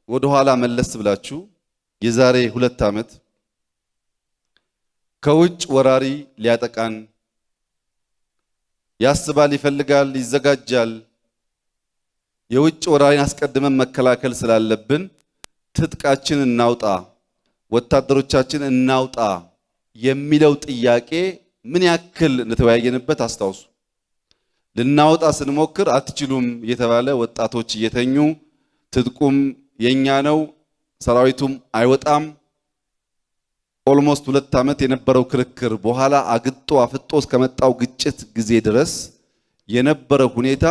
ወደ ኋላ መለስ ብላችሁ የዛሬ 2 ዓመት ከውጭ ወራሪ ሊያጠቃን ያስባል፣ ይፈልጋል፣ ይዘጋጃል። የውጭ ወራሪን አስቀድመን መከላከል ስላለብን ትጥቃችን እናውጣ፣ ወታደሮቻችን እናውጣ የሚለው ጥያቄ ምን ያክል እንደተወያየንበት አስታውሱ። ልናወጣ ስንሞክር አትችሉም እየተባለ ወጣቶች እየተኙ ትጥቁም የኛ ነው ሰራዊቱም አይወጣም። ኦልሞስት 2 ዓመት የነበረው ክርክር በኋላ አግጦ አፍጦ እስከመጣው ግጭት ጊዜ ድረስ የነበረው ሁኔታ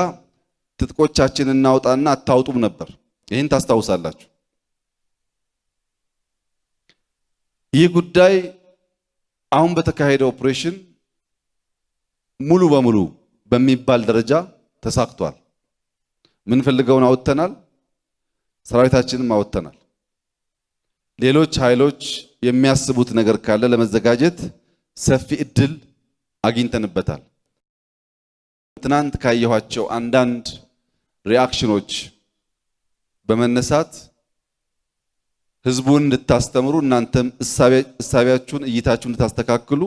ትጥቆቻችንን እናውጣና አታውጡም ነበር። ይህን ታስታውሳላችሁ። ይህ ጉዳይ አሁን በተካሄደው ኦፕሬሽን ሙሉ በሙሉ በሚባል ደረጃ ተሳክቷል። ምን ፈልገውን አውጥተናል፣ ሰራዊታችንን አውጥተናል። ሌሎች ኃይሎች የሚያስቡት ነገር ካለ ለመዘጋጀት ሰፊ እድል አግኝተንበታል። ትናንት ካየኋቸው አንዳንድ ሪአክሽኖች በመነሳት ህዝቡን እንድታስተምሩ እናንተም እሳቢያችሁን እይታችሁን እንድታስተካክሉ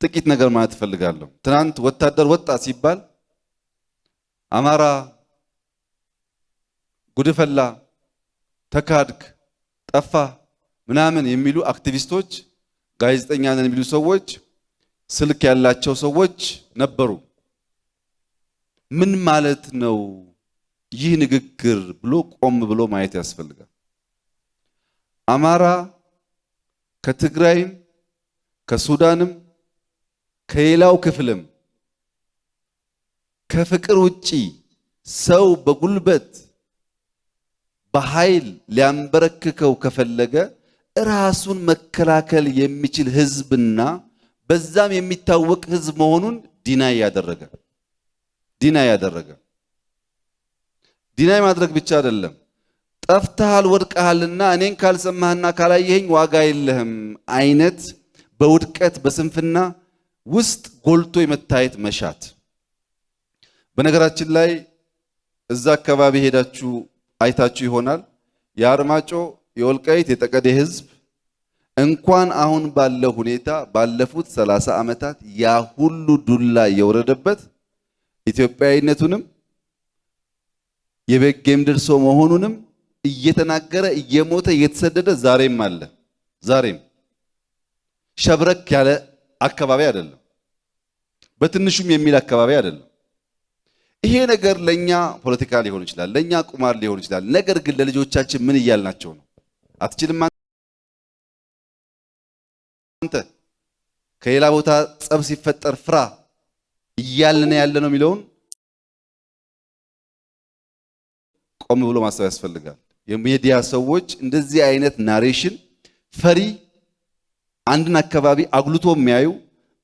ጥቂት ነገር ማለት እፈልጋለሁ። ትናንት ወታደር ወጣ ሲባል አማራ ጉድፈላ፣ ተካድክ፣ ጠፋ ምናምን የሚሉ አክቲቪስቶች፣ ጋዜጠኛ ነን የሚሉ ሰዎች፣ ስልክ ያላቸው ሰዎች ነበሩ። ምን ማለት ነው ይህ ንግግር ብሎ ቆም ብሎ ማየት ያስፈልጋል። አማራ ከትግራይም ከሱዳንም ከሌላው ክፍልም ከፍቅር ውጪ ሰው በጉልበት በኃይል ሊያንበረክከው ከፈለገ ራሱን መከላከል የሚችል ህዝብና በዛም የሚታወቅ ህዝብ መሆኑን ዲናይ ማድረግ ብቻ አይደለም። ጠፍተሃል ወድቀሃልና እኔን ካልሰማህና ካላየኸኝ ዋጋ የለህም አይነት በውድቀት በስንፍና ውስጥ ጎልቶ የመታየት መሻት። በነገራችን ላይ እዛ አካባቢ ሄዳችሁ አይታችሁ ይሆናል። የአርማጮ የወልቃይት የጠቀዴ ህዝብ እንኳን አሁን ባለው ሁኔታ ባለፉት 30 ዓመታት ያ ሁሉ ዱላ የወረደበት ኢትዮጵያዊነቱንም የበጌምድር ሰው መሆኑንም እየተናገረ እየሞተ እየተሰደደ ዛሬም አለ። ዛሬም ሸብረክ ያለ አካባቢ አይደለም፣ በትንሹም የሚል አካባቢ አይደለም። ይሄ ነገር ለኛ ፖለቲካ ሊሆን ይችላል፣ ለኛ ቁማር ሊሆን ይችላል። ነገር ግን ለልጆቻችን ምን እያልናቸው ነው? አትችልም አንተ ከሌላ ቦታ ጸብ ሲፈጠር ፍራ እያልን ያለ ነው የሚለውን ቆም ብሎ ማሰብ ያስፈልጋል። የሚዲያ ሰዎች እንደዚህ አይነት ናሬሽን ፈሪ አንድን አካባቢ አጉልቶ የሚያዩ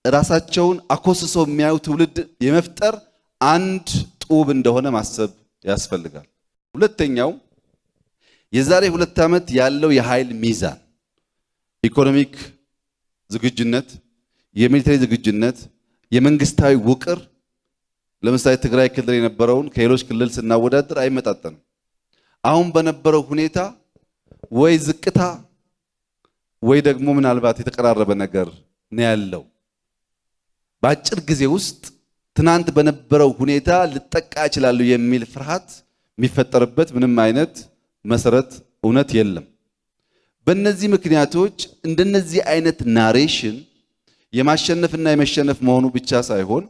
ራሳቸውን አኮስሰው የሚያዩ ትውልድ የመፍጠር አንድ ጡብ እንደሆነ ማሰብ ያስፈልጋል። ሁለተኛው የዛሬ 2 ዓመት ያለው የኃይል ሚዛን ኢኮኖሚክ ዝግጁነት፣ የሚሊተሪ ዝግጁነት፣ የመንግስታዊ ውቅር ለምሳሌ ትግራይ ክልል የነበረውን ከሌሎች ክልል ስናወዳደር አይመጣጠንም። አሁን በነበረው ሁኔታ ወይ ዝቅታ ወይ ደግሞ ምናልባት የተቀራረበ ነገር ነው ያለው። በአጭር ጊዜ ውስጥ ትናንት በነበረው ሁኔታ ልጠቃ ይችላል የሚል ፍርሃት የሚፈጠርበት ምንም አይነት መሰረት እውነት የለም። በእነዚህ ምክንያቶች እንደነዚህ አይነት ናሬሽን የማሸነፍና የመሸነፍ መሆኑ ብቻ ሳይሆን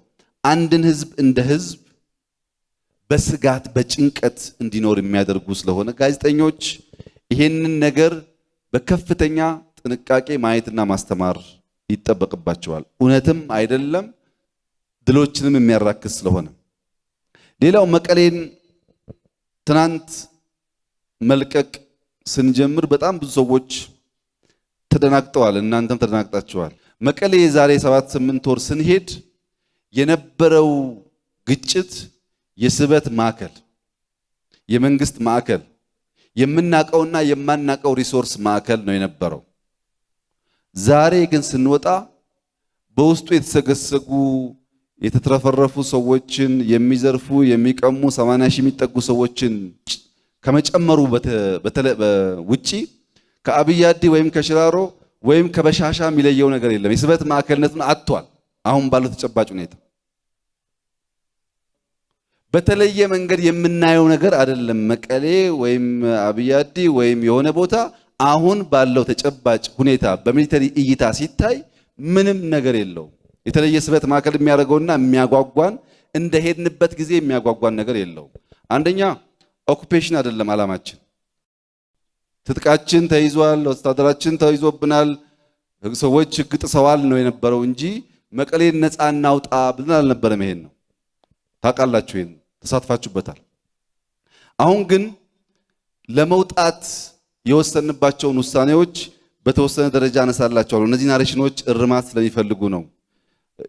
አንድን ህዝብ እንደ ህዝብ በስጋት በጭንቀት እንዲኖር የሚያደርጉ ስለሆነ ጋዜጠኞች ይሄንን ነገር በከፍተኛ ጥንቃቄ ማየትና ማስተማር ይጠበቅባቸዋል። እውነትም አይደለም ድሎችንም የሚያራክስ ስለሆነ። ሌላው መቀሌን ትናንት መልቀቅ ስንጀምር በጣም ብዙ ሰዎች ተደናግጠዋል፣ እናንተም ተደናግጣችኋል። መቀሌ የዛሬ 7-8 ወር ስንሄድ የነበረው ግጭት የስበት ማዕከል፣ የመንግስት ማዕከል፣ የምናቀውና የማናቀው ሪሶርስ ማዕከል ነው የነበረው። ዛሬ ግን ስንወጣ በውስጡ የተሰገሰጉ የተትረፈረፉ ሰዎችን የሚዘርፉ የሚቀሙ 80 ሺህ የሚጠጉ ሰዎችን ከመጨመሩ ውጪ ከአብይ አዲ ወይም ከሽራሮ ወይም ከበሻሻ የሚለየው ነገር የለም። የስበት ማዕከልነቱን አጥቷል። አሁን ባለው ተጨባጭ ሁኔታ በተለየ መንገድ የምናየው ነገር አይደለም። መቀሌ ወይም አብይ አዲ ወይም የሆነ ቦታ አሁን ባለው ተጨባጭ ሁኔታ በሚሊተሪ እይታ ሲታይ ምንም ነገር የለውም። የተለየ ስበት ማዕከል የሚያደርገውና የሚያጓጓን እንደሄድንበት ጊዜ የሚያጓጓን ነገር የለውም። አንደኛ ኦኩፔሽን አይደለም ዓላማችን። ትጥቃችን ተይዟል፣ ወታደራችን ተይዞብናል፣ ሰዎች ሕግ ጥሰዋል ነው የነበረው እንጂ መቀሌን ነፃ እናውጣ ብለን አልነበረም። ይሄን ነው ታውቃላችሁ፣ ይሄን ተሳትፋችሁበታል። አሁን ግን ለመውጣት የወሰንባቸውን ውሳኔዎች በተወሰነ ደረጃ አነሳላችኋለሁ። እነዚህ ናሬሽኖች እርማት ስለሚፈልጉ ነው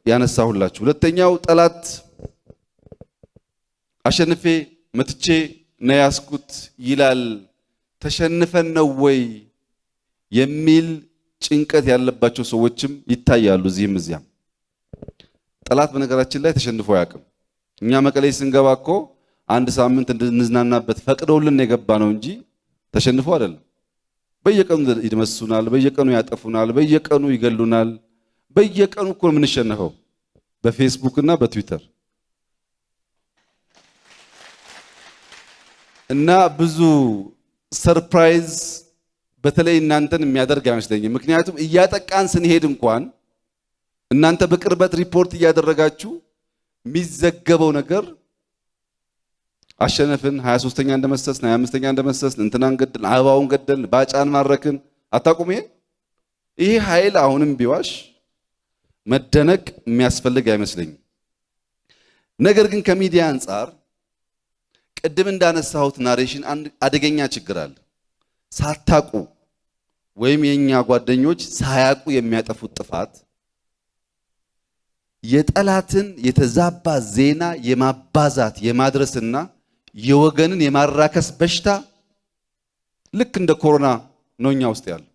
ያነሳሁላችሁ። ሁለተኛው ጠላት አሸንፌ መትቼ ነው ያስኩት ይላል። ተሸንፈን ነው ወይ የሚል ጭንቀት ያለባቸው ሰዎችም ይታያሉ እዚህም እዚያም። ጠላት በነገራችን ላይ ተሸንፎ አያውቅም። እኛ መቀሌ ስንገባ እኮ አንድ ሳምንት እንድንዝናናበት ፈቅደውልን የገባ ነው እንጂ ተሸንፎ አይደለም። በየቀኑ ይደመስሱናል፣ በየቀኑ ያጠፉናል፣ በየቀኑ ይገሉናል። በየቀኑ እኮ የምንሸነፈው በፌስቡክ እና በትዊተር እና ብዙ ሰርፕራይዝ በተለይ እናንተን የሚያደርግ አይመስለኝም። ምክንያቱም እያጠቃን ስንሄድ እንኳን እናንተ በቅርበት ሪፖርት እያደረጋችሁ የሚዘገበው ነገር አሸነፍን፣ 23ኛ እንደመሰስን፣ 25ኛ እንደመሰስን፣ እንትናን ገደልን፣ አበባውን ገደልን፣ ባጫን ማረክን። አታውቁም? ይሄ ኃይል አሁንም ቢዋሽ መደነቅ የሚያስፈልግ አይመስለኝም። ነገር ግን ከሚዲያ አንጻር ቅድም እንዳነሳሁት ናሬሽን አንድ አደገኛ ችግር አለ። ሳታቁ ወይም የኛ ጓደኞች ሳያቁ የሚያጠፉት ጥፋት የጠላትን የተዛባ ዜና የማባዛት የማድረስና የወገንን የማራከስ በሽታ ልክ እንደ ኮሮና ነው እኛ ውስጥ ያለው።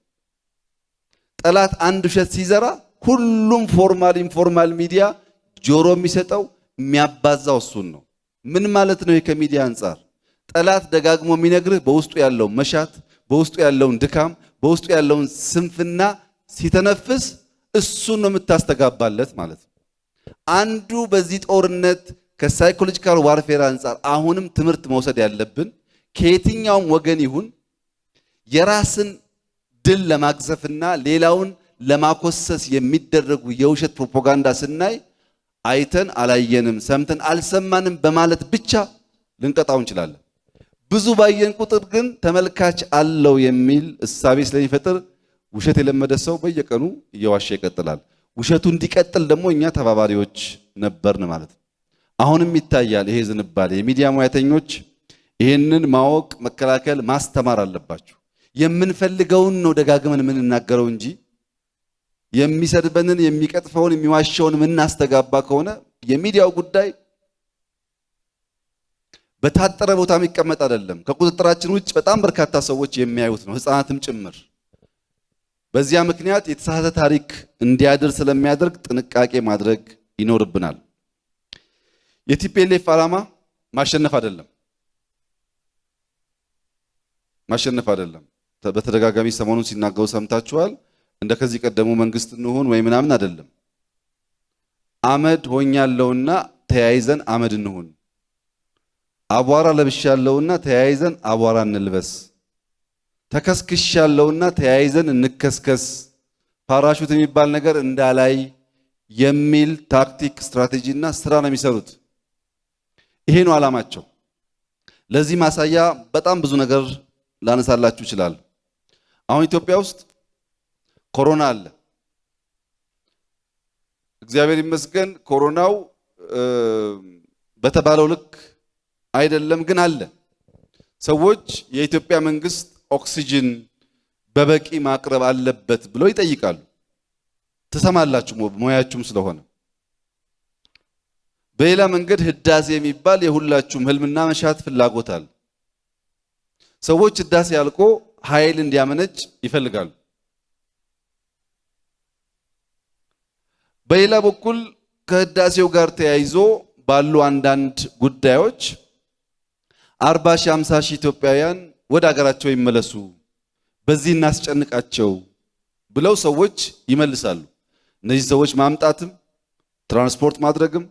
ጠላት አንድ ውሸት ሲዘራ ሁሉም ፎርማል ኢንፎርማል ሚዲያ ጆሮ የሚሰጠው የሚያባዛው እሱን ነው። ምን ማለት ነው? ከሚዲያ አንጻር ጠላት ደጋግሞ የሚነግርህ በውስጡ ያለው መሻት፣ በውስጡ ያለውን ድካም፣ በውስጡ ያለውን ስንፍና ሲተነፍስ እሱን ነው የምታስተጋባለት ማለት ነው። አንዱ በዚህ ጦርነት ከሳይኮሎጂካል ዋርፌር አንጻር አሁንም ትምህርት መውሰድ ያለብን ከየትኛውም ወገን ይሁን የራስን ድል ለማግዘፍና ሌላውን ለማኮሰስ የሚደረጉ የውሸት ፕሮፓጋንዳ ስናይ አይተን አላየንም፣ ሰምተን አልሰማንም በማለት ብቻ ልንቀጣው እንችላለን። ብዙ ባየን ቁጥር ግን ተመልካች አለው የሚል እሳቤ ስለሚፈጥር ውሸት የለመደ ሰው በየቀኑ እየዋሸ ይቀጥላል። ውሸቱ እንዲቀጥል ደግሞ እኛ ተባባሪዎች ነበርን ማለት ነው። አሁንም ይታያል ይሄ ዝንባሌ። የሚዲያ ሙያተኞች ይሄንን ማወቅ፣ መከላከል፣ ማስተማር አለባችሁ። የምንፈልገውን ነው ደጋግመን የምንናገረው እንጂ የሚሰድበንን የሚቀጥፈውን የሚዋሸውን የምናስተጋባ ከሆነ የሚዲያው ጉዳይ በታጠረ ቦታ የሚቀመጥ አይደለም። ከቁጥጥራችን ውጭ በጣም በርካታ ሰዎች የሚያዩት ነው፣ ህፃናትም ጭምር። በዚያ ምክንያት የተሳሳተ ታሪክ እንዲያድር ስለሚያደርግ ጥንቃቄ ማድረግ ይኖርብናል። የቲፒኤልኤፍ ዓላማ ማሸነፍ አይደለም፣ ማሸነፍ አይደለም። በተደጋጋሚ ሰሞኑን ሲናገሩ ሰምታችኋል። እንደ ከዚህ ቀደሙ መንግስት እንሁን ወይ ምናምን አይደለም። አመድ ሆኛለሁና ተያይዘን አመድ እንሁን፣ አቧራ ለብሻለሁና ተያይዘን አቧራ እንልበስ፣ ተከስክሻለሁና ተያይዘን እንከስከስ፣ ፓራሹት የሚባል ነገር እንዳላይ የሚል ታክቲክ ስትራቴጂና ስራ ነው የሚሰሩት። ይሄ ነው ዓላማቸው። ለዚህ ማሳያ በጣም ብዙ ነገር ላነሳላችሁ ይችላል። አሁን ኢትዮጵያ ውስጥ ኮሮና አለ። እግዚአብሔር ይመስገን ኮሮናው በተባለው ልክ አይደለም፣ ግን አለ። ሰዎች የኢትዮጵያ መንግስት ኦክሲጅን በበቂ ማቅረብ አለበት ብለው ይጠይቃሉ። ትሰማላችሁ ሙያችሁም ስለሆነ። በሌላ መንገድ ህዳሴ የሚባል የሁላችሁም ህልምና መሻት ፍላጎት አለ። ሰዎች ህዳሴ ያልቆ ኃይል እንዲያመነጭ ይፈልጋሉ። በሌላ በኩል ከህዳሴው ጋር ተያይዞ ባሉ አንዳንድ ጉዳዮች 40 ሺህ 50 ሺህ ኢትዮጵያውያን ወደ ሀገራቸው ይመለሱ፣ በዚህ እናስጨንቃቸው ብለው ሰዎች ይመልሳሉ። እነዚህ ሰዎች ማምጣትም ትራንስፖርት ማድረግም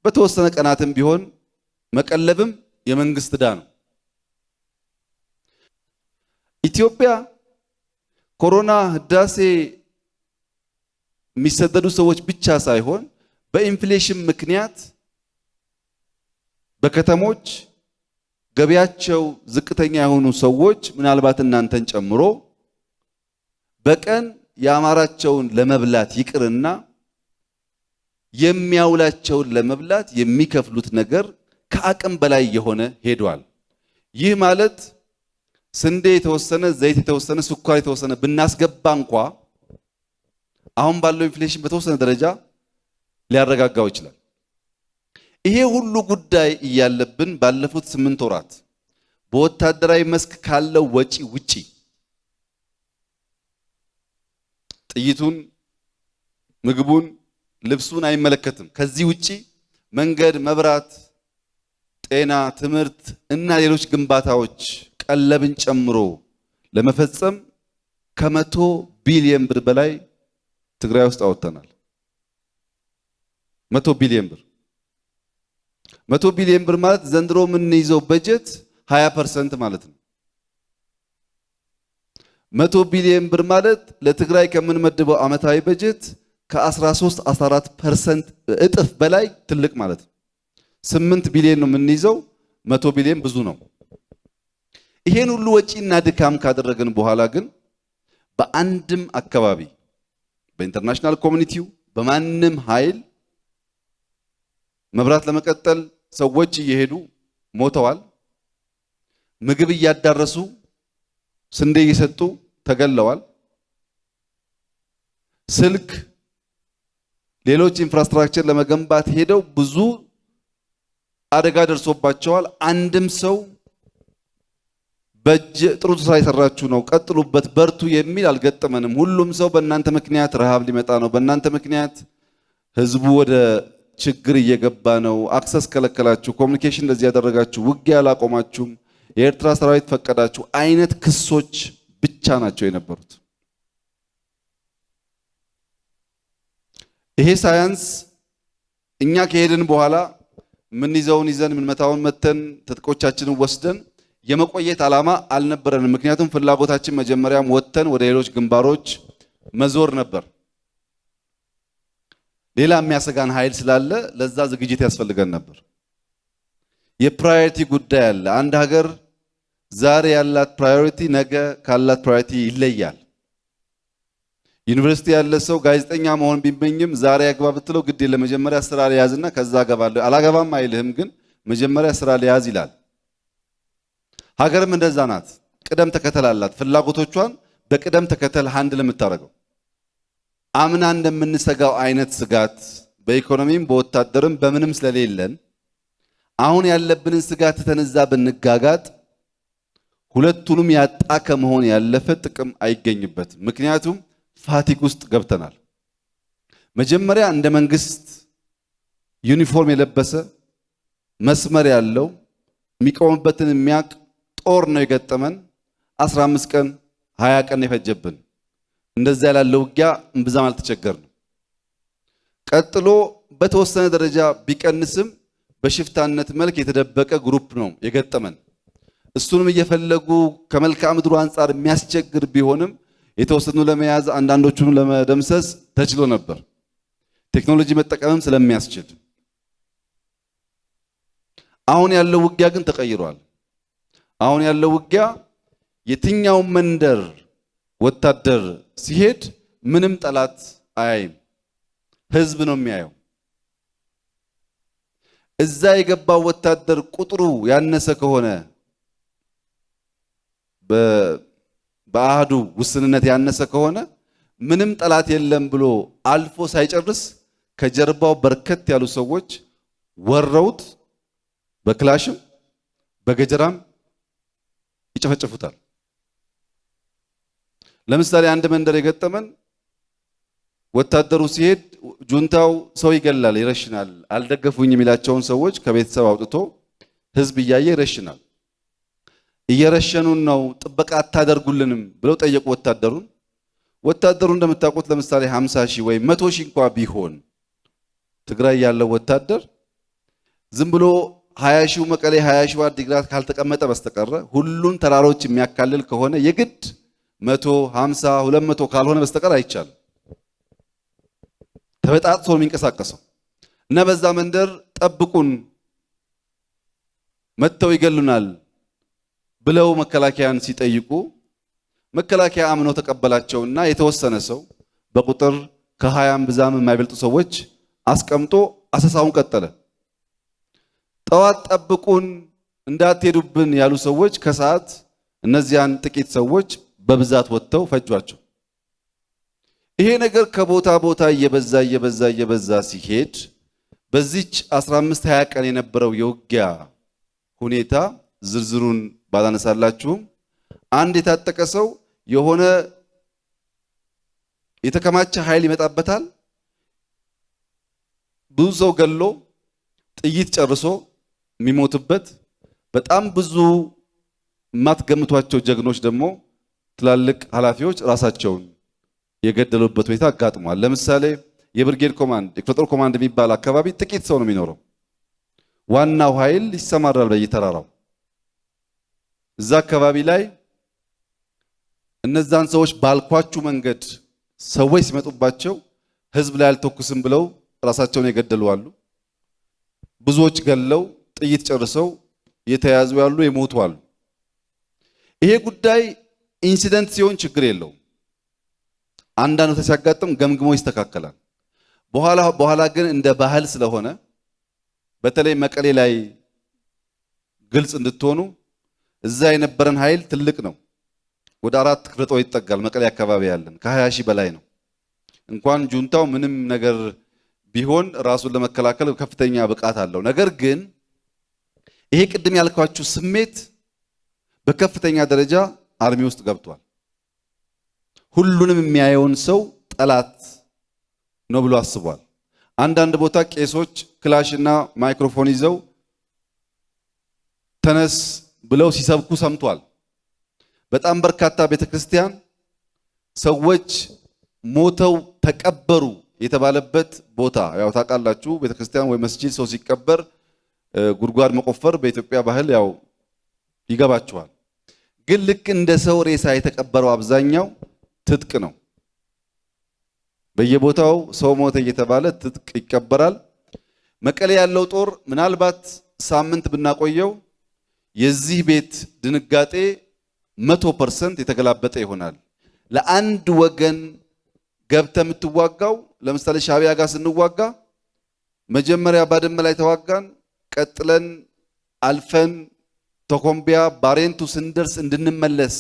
በተወሰነ ቀናትም ቢሆን መቀለብም የመንግስት ዕዳ ነው። ኢትዮጵያ ኮሮና ህዳሴ የሚሰደዱ ሰዎች ብቻ ሳይሆን በኢንፍሌሽን ምክንያት በከተሞች ገቢያቸው ዝቅተኛ የሆኑ ሰዎች ምናልባት እናንተን ጨምሮ በቀን የአማራቸውን ለመብላት ይቅርና የሚያውላቸውን ለመብላት የሚከፍሉት ነገር ከአቅም በላይ የሆነ ሄዷል። ይህ ማለት ስንዴ የተወሰነ፣ ዘይት የተወሰነ፣ ስኳር የተወሰነ ብናስገባ እንኳ አሁን ባለው ኢንፍሌሽን በተወሰነ ደረጃ ሊያረጋጋው ይችላል። ይሄ ሁሉ ጉዳይ እያለብን ባለፉት 8 ወራት በወታደራዊ መስክ ካለው ወጪ ውጪ ጥይቱን፣ ምግቡን፣ ልብሱን አይመለከትም። ከዚህ ውጪ መንገድ፣ መብራት፣ ጤና፣ ትምህርት እና ሌሎች ግንባታዎች ቀለብን ጨምሮ ለመፈጸም ከ100 ቢሊዮን ብር በላይ ትግራይ ውስጥ አወጣናል። 100 ቢሊዮን ብር 100 ቢሊዮን ብር ማለት ዘንድሮ የምንይዘው በጀት 20% ማለት ነው። 100 ቢሊዮን ብር ማለት ለትግራይ ከምንመድበው ዓመታዊ በጀት ከ13-14% እጥፍ በላይ ትልቅ ማለት ነው። 8 ቢሊዮን ነው የምንይዘው፣ 100 ቢሊዮን ብዙ ነው። ይሄን ሁሉ ወጪና ድካም ካደረግን በኋላ ግን በአንድም አካባቢ በኢንተርናሽናል ኮሚኒቲው በማንም ኃይል መብራት ለመቀጠል ሰዎች እየሄዱ ሞተዋል። ምግብ እያዳረሱ ስንዴ እየሰጡ ተገለዋል። ስልክ፣ ሌሎች ኢንፍራስትራክቸር ለመገንባት ሄደው ብዙ አደጋ ደርሶባቸዋል። አንድም ሰው በእጅ ጥሩ ስራ የሰራችሁ ነው ቀጥሉበት በርቱ የሚል አልገጠመንም። ሁሉም ሰው በእናንተ ምክንያት ረሃብ ሊመጣ ነው፣ በእናንተ ምክንያት ህዝቡ ወደ ችግር እየገባ ነው፣ አክሰስ ከለከላችሁ፣ ኮሙኒኬሽን እንደዚህ ያደረጋችሁ፣ ውጊያ አላቆማችሁም፣ የኤርትራ ሰራዊት ፈቀዳችሁ አይነት ክሶች ብቻ ናቸው የነበሩት። ይሄ ሳያንስ እኛ ከሄድን በኋላ ምን ይዘውን ይዘን ምን መታውን መተን ትጥቆቻችንን ወስደን የመቆየት ዓላማ አልነበረንም። ምክንያቱም ፍላጎታችን መጀመሪያም ወጥተን ወደ ሌሎች ግንባሮች መዞር ነበር። ሌላ የሚያሰጋን ኃይል ስላለ ለዛ ዝግጅት ያስፈልገን ነበር። የፕራዮሪቲ ጉዳይ አለ። አንድ ሀገር ዛሬ ያላት ፕራዮሪቲ ነገ ካላት ፕራዮሪቲ ይለያል። ዩኒቨርሲቲ ያለ ሰው ጋዜጠኛ መሆን ቢመኝም ዛሬ ያግባ ብትለው ግድ የለም መጀመሪያ ስራ ሊያዝና ከዛ አገባለሁ አላገባም አይልህም፣ ግን መጀመሪያ ስራ ሊያዝ ይላል። ሀገርም እንደዛ ናት። ቅደም ተከተል አላት። ፍላጎቶቿን በቅደም ተከተል ሃንድል የምታደርገው አምና እንደምንሰጋው አይነት ስጋት በኢኮኖሚም በወታደርም በምንም ስለሌለን አሁን ያለብንን ስጋት ተነዛ ብንጋጋጥ ሁለቱንም ያጣ ከመሆን ያለፈ ጥቅም አይገኝበትም። ምክንያቱም ፋቲግ ውስጥ ገብተናል። መጀመሪያ እንደ መንግስት ዩኒፎርም የለበሰ መስመር ያለው የሚቆምበትን የሚያውቅ ጦር ነው የገጠመን። 15 ቀን 20 ቀን የፈጀብን። እንደዛ ያለው ውጊያ እምብዛም አልተቸገርንም። ቀጥሎ በተወሰነ ደረጃ ቢቀንስም በሽፍታነት መልክ የተደበቀ ግሩፕ ነው የገጠመን። እሱንም እየፈለጉ ከመልክዓ ምድሩ አንጻር የሚያስቸግር ቢሆንም የተወሰኑ ለመያዝ አንዳንዶቹን ለመደምሰስ ተችሎ ነበር፣ ቴክኖሎጂ መጠቀምም ስለሚያስችል። አሁን ያለው ውጊያ ግን ተቀይሯል። አሁን ያለው ውጊያ የትኛው መንደር ወታደር ሲሄድ ምንም ጠላት አያይም፣ ህዝብ ነው የሚያየው። እዛ የገባው ወታደር ቁጥሩ ያነሰ ከሆነ በአህዱ ውስንነት ያነሰ ከሆነ ምንም ጠላት የለም ብሎ አልፎ ሳይጨርስ ከጀርባው በርከት ያሉ ሰዎች ወረውት በክላሽም በገጀራም ይጨፈጨፉታል። ለምሳሌ አንድ መንደር የገጠመን ወታደሩ ሲሄድ ጁንታው ሰው ይገላል፣ ይረሽናል። አልደገፉኝ የሚላቸውን ሰዎች ከቤተሰብ አውጥቶ ህዝብ እያየ ይረሽናል። እየረሸኑን ነው ጥበቃ አታደርጉልንም ብለው ጠየቁ ወታደሩን። ወታደሩ እንደምታውቁት ለምሳሌ 50 ሺህ ወይ 100 ሺህ እንኳን ቢሆን ትግራይ ያለው ወታደር ዝም ብሎ 20 ሺህ መቀሌ 20 ሺህ አዲግራት ካልተቀመጠ በስተቀር ሁሉን ተራሮች የሚያካልል ከሆነ የግድ 100 50 200 ካልሆነ በስተቀር አይቻልም። ተበጣጥቶ ነው የሚንቀሳቀሰው እና በዛ መንደር ጠብቁን መተው ይገሉናል ብለው መከላከያን ሲጠይቁ መከላከያ አምኖ ተቀበላቸውና የተወሰነ ሰው በቁጥር ከ20 ብዛም የማይበልጡ ሰዎች አስቀምጦ አሰሳውን ቀጠለ። ጠዋት ጠብቁን እንዳትሄዱብን ያሉ ሰዎች ከሰዓት እነዚያን ጥቂት ሰዎች በብዛት ወጥተው ፈጇቸው። ይሄ ነገር ከቦታ ቦታ እየበዛ ሲሄድ በዚች 15 20 ቀን የነበረው የውጊያ ሁኔታ ዝርዝሩን ባላነሳላችሁም አንድ የታጠቀ ሰው የሆነ የተከማቸ ኃይል ይመጣበታል። ብዙ ሰው ገሎ ጥይት ጨርሶ የሚሞትበት በጣም ብዙ የማትገምቷቸው ጀግኖች ደግሞ ትላልቅ ኃላፊዎች ራሳቸውን የገደሉበት ሁኔታ አጋጥሟል። ለምሳሌ የብርጌድ ኮማንድ የክፍለ ኮማንድ የሚባል አካባቢ ጥቂት ሰው ነው የሚኖረው። ዋናው ኃይል ይሰማራል በየተራራው። እዛ አካባቢ ላይ እነዛን ሰዎች ባልኳችሁ መንገድ ሰዎች ሲመጡባቸው ህዝብ ላይ አልተኩስም ብለው ራሳቸውን የገደሉ አሉ። ብዙዎች ገለው ጥይት ጨርሰው የተያዙ ያሉ የሞቱ አሉ። ይሄ ጉዳይ ኢንሲደንት ሲሆን ችግር የለውም። አንዳንዱ ሲያጋጥም ገምግሞ ይስተካከላል። በኋላ ግን እንደ ባህል ስለሆነ በተለይ መቀሌ ላይ ግልጽ እንድትሆኑ እዛ የነበረን ኃይል ትልቅ ነው። ወደ 4 ክፍለ ጦር ይጠጋል። መቀሌ አካባቢ ያለን ከ20 ሺህ በላይ ነው። እንኳን ጁንታው ምንም ነገር ቢሆን ራሱን ለመከላከል ከፍተኛ ብቃት አለው። ነገር ግን ይሄ ቅድም ያልኳችሁ ስሜት በከፍተኛ ደረጃ አርሚ ውስጥ ገብቷል። ሁሉንም የሚያየውን ሰው ጠላት ነው ብሎ አስቧል። አንዳንድ ቦታ ቄሶች ክላሽና ማይክሮፎን ይዘው ተነስ ብለው ሲሰብኩ ሰምቷል። በጣም በርካታ ቤተክርስቲያን ሰዎች ሞተው ተቀበሩ የተባለበት ቦታ ያው ታውቃላችሁ። ቤተክርስቲያን ወይ መስጂድ ሰው ሲቀበር ጉድጓድ መቆፈር በኢትዮጵያ ባህል ያው ይገባችኋል። ግን ልክ እንደ ሰው ሬሳ የተቀበረው አብዛኛው ትጥቅ ነው። በየቦታው ሰው ሞተ እየተባለ ትጥቅ ይቀበራል። መቀሌ ያለው ጦር ምናልባት ሳምንት ብናቆየው የዚህ ቤት ድንጋጤ 100% የተገላበጠ ይሆናል። ለአንድ ወገን ገብተ የምትዋጋው ለምሳሌ ሻቢያ ጋር ስንዋጋ መጀመሪያ ባድመ ላይ ተዋጋን፣ ቀጥለን አልፈን ተኮምቢያ ባሬንቱ ስንደርስ እንድንመለስ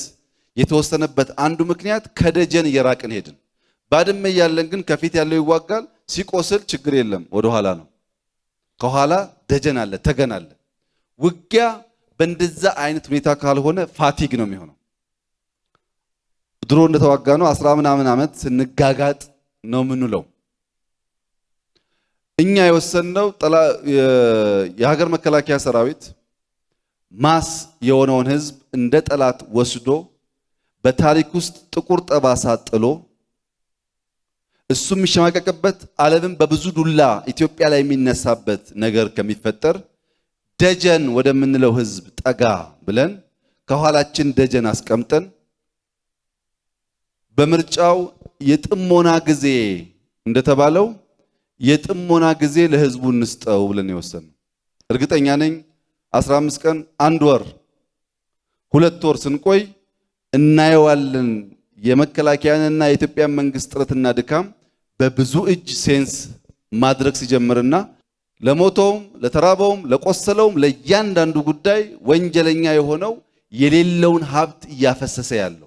የተወሰነበት አንዱ ምክንያት ከደጀን እየራቅን ሄድን። ባድመ ያለን ግን ከፊት ያለው ይዋጋል፣ ሲቆስል ችግር የለም ወደ ኋላ ነው። ከኋላ ደጀን አለ፣ ተገን አለ። ውጊያ በእንደዛ አይነት ሁኔታ ካልሆነ ፋቲግ ነው የሚሆነው። ድሮ እንደተዋጋ ነው 10 ምናምን ዓመት ስንጋጋጥ ነው ምንለው። እኛ የወሰነው የሀገር መከላከያ ሰራዊት ማስ የሆነውን ህዝብ እንደ ጠላት ወስዶ በታሪክ ውስጥ ጥቁር ጠባሳ ጥሎ እሱ የሚሸማቀቅበት ዓለምን በብዙ ዱላ ኢትዮጵያ ላይ የሚነሳበት ነገር ከሚፈጠር ደጀን ወደምንለው ህዝብ ጠጋ ብለን ከኋላችን ደጀን አስቀምጠን በምርጫው የጥሞና ጊዜ እንደተባለው የጥሞና ጊዜ ለህዝቡ እንስጠው ብለን የወሰነው። እርግጠኛ ነኝ 15 ቀን 1 ወር 2 ወር ስንቆይ እናየዋለን። የመከላከያንና የኢትዮጵያን መንግስት ጥረትና ድካም በብዙ እጅ ሴንስ ማድረግ ሲጀምርና ለሞተውም ለተራበውም ለቆሰለውም ለእያንዳንዱ ጉዳይ ወንጀለኛ የሆነው የሌለውን ሀብት እያፈሰሰ ያለው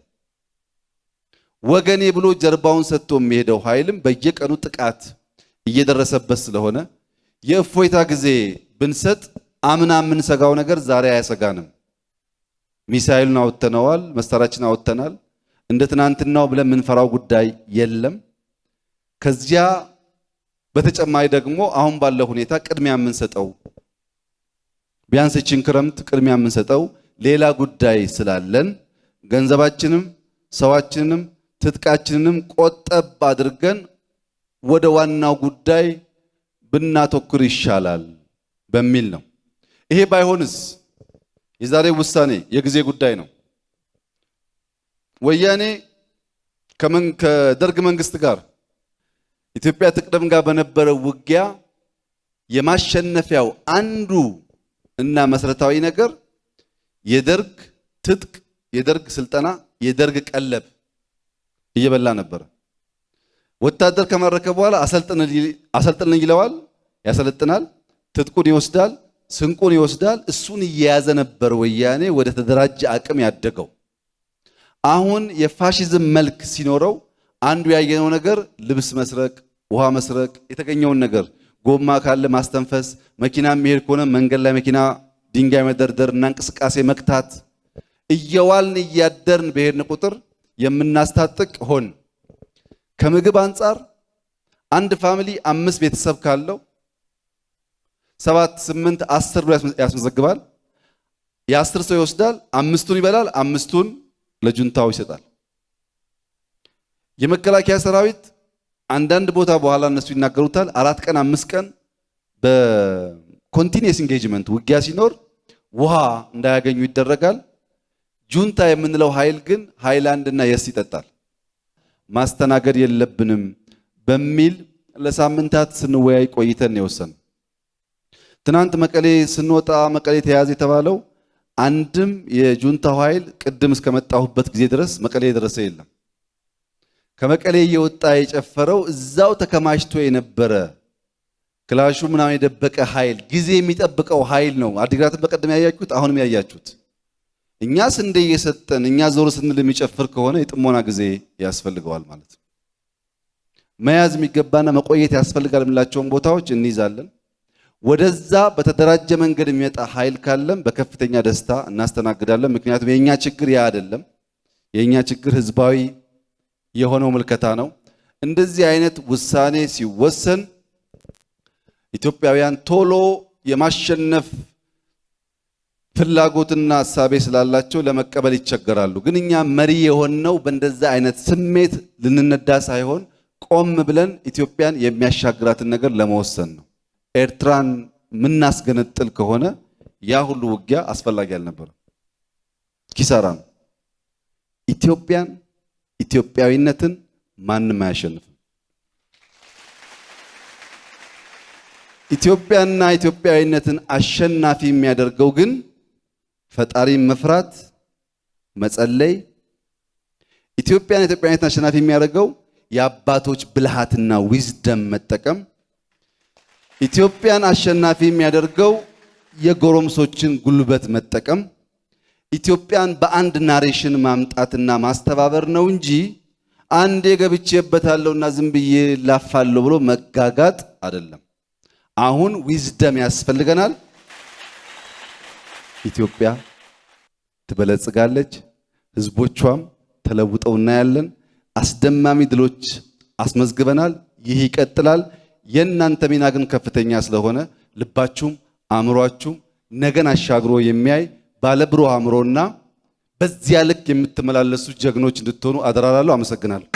ወገኔ ብሎ ጀርባውን ሰጥቶ የሚሄደው ኃይልም በየቀኑ ጥቃት እየደረሰበት ስለሆነ የእፎይታ ጊዜ ብንሰጥ አምና የምንሰጋው ነገር ዛሬ አያሰጋንም። ሚሳኤሉን አወጥተነዋል፣ መሳሪያችን አወጥተናል። እንደ ትናንትናው ብለን የምንፈራው ጉዳይ የለም። ከዚያ በተጨማሪ ደግሞ አሁን ባለው ሁኔታ ቅድሚያ የምንሰጠው ቢያንስ እቺን ክረምት ቅድሚያ የምንሰጠው ሌላ ጉዳይ ስላለን ገንዘባችንም ሰዋችንንም ትጥቃችንንም ቆጠብ አድርገን ወደ ዋናው ጉዳይ ብናተኩር ይሻላል በሚል ነው። ይሄ ባይሆንስ የዛሬ ውሳኔ የጊዜ ጉዳይ ነው። ወያኔ ከደርግ መንግስት ጋር ኢትዮጵያ ትቅደም ጋር በነበረው ውጊያ የማሸነፊያው አንዱ እና መሰረታዊ ነገር የደርግ ትጥቅ፣ የደርግ ስልጠና፣ የደርግ ቀለብ እየበላ ነበር። ወታደር ከማረከ በኋላ አሰልጥነኝ ይለዋል፣ ያሰለጥናል፣ ትጥቁን ይወስዳል፣ ስንቁን ይወስዳል። እሱን እየያዘ ነበር ወያኔ ወደ ተደራጀ አቅም ያደገው። አሁን የፋሺዝም መልክ ሲኖረው አንዱ ያየነው ነገር ልብስ መስረቅ፣ ውሃ መስረቅ፣ የተገኘውን ነገር ጎማ ካለ ማስተንፈስ፣ መኪና የሚሄድ ከሆነ መንገድ ላይ መኪና ድንጋይ መደርደር እና እንቅስቃሴ መክታት። እየዋልን እያደርን በሄድን ቁጥር የምናስታጥቅ ሆን። ከምግብ አንጻር አንድ ፋሚሊ 5 ቤተሰብ ካለው 7፣ 8፣ 10 ብሎ ያስመዘግባል። የ10 ሰው ይወስዳል፣ 5ቱን ይበላል፣ 5ቱን ለጁንታው ይሰጣል። የመከላከያ ሰራዊት አንዳንድ ቦታ በኋላ እነሱ ይናገሩታል 4 ቀን 5 ቀን በኮንቲኒየስ ኢንጌጅመንት ውጊያ ሲኖር ውሃ እንዳያገኙ ይደረጋል። ጁንታ የምንለው ኃይል ግን ሃይላንድ እና የስ ይጠጣል። ማስተናገድ የለብንም በሚል ለሳምንታት ስንወያይ ቆይተን የወሰን። ትናንት መቀሌ ስንወጣ መቀሌ ተያዘ የተባለው አንድም የጁንታው ኃይል ቅድም እስከመጣሁበት ጊዜ ድረስ መቀሌ የደረሰ የለም። ከመቀሌ እየወጣ የጨፈረው እዛው ተከማችቶ የነበረ ክላሹ ምናምን የደበቀ ኃይል፣ ጊዜ የሚጠብቀው ኃይል ነው። አዲግራትን በቀደም ያያችሁት፣ አሁንም ያያችሁት። እኛ ስንዴ እየሰጠን እኛ ዞር ስንል የሚጨፍር ከሆነ የጥሞና ጊዜ ያስፈልገዋል ማለት ነው። መያዝ የሚገባና መቆየት ያስፈልጋል የምላቸውን ቦታዎች እንይዛለን። ወደዛ በተደራጀ መንገድ የሚመጣ ኃይል ካለም በከፍተኛ ደስታ እናስተናግዳለን። ምክንያቱም የኛ ችግር ያ አይደለም። የኛ ችግር ህዝባዊ የሆነው ምልከታ ነው። እንደዚህ አይነት ውሳኔ ሲወሰን ኢትዮጵያውያን ቶሎ የማሸነፍ ፍላጎትና ሐሳቤ ስላላቸው ለመቀበል ይቸገራሉ። ግን እኛ መሪ የሆነው በእንደዛ አይነት ስሜት ልንነዳ ሳይሆን ቆም ብለን ኢትዮጵያን የሚያሻግራትን ነገር ለመወሰን ነው። ኤርትራን ምናስገነጥል ከሆነ ያ ሁሉ ውጊያ አስፈላጊ አልነበረም፣ ኪሳራ ነው። ኢትዮጵያን ኢትዮጵያዊነትን ማንም አያሸንፍም። ኢትዮጵያና ኢትዮጵያዊነትን አሸናፊ የሚያደርገው ግን ፈጣሪን መፍራት፣ መጸለይ። ኢትዮጵያን ኢትዮጵያዊነትን አሸናፊ የሚያደርገው የአባቶች ብልሃትና ዊዝደም መጠቀም። ኢትዮጵያን አሸናፊ የሚያደርገው የጎረምሶችን ጉልበት መጠቀም። ኢትዮጵያን በአንድ ናሬሽን ማምጣትና ማስተባበር ነው እንጂ አንዴ ገብቼበታለሁና ዝም ብዬ ላፋለሁ ብሎ መጋጋጥ አይደለም። አሁን ዊዝደም ያስፈልገናል። ኢትዮጵያ ትበለጽጋለች፣ ህዝቦቿም ተለውጠው እናያለን። አስደማሚ ድሎች አስመዝግበናል። ይህ ይቀጥላል። የእናንተ ሚና ግን ከፍተኛ ስለሆነ ልባችሁም አእምሯችሁም ነገን አሻግሮ የሚያይ ባለብሩህ አእምሮና በዚያ ልክ የምትመላለሱ ጀግኖች እንድትሆኑ አደራላለሁ። አመሰግናለሁ።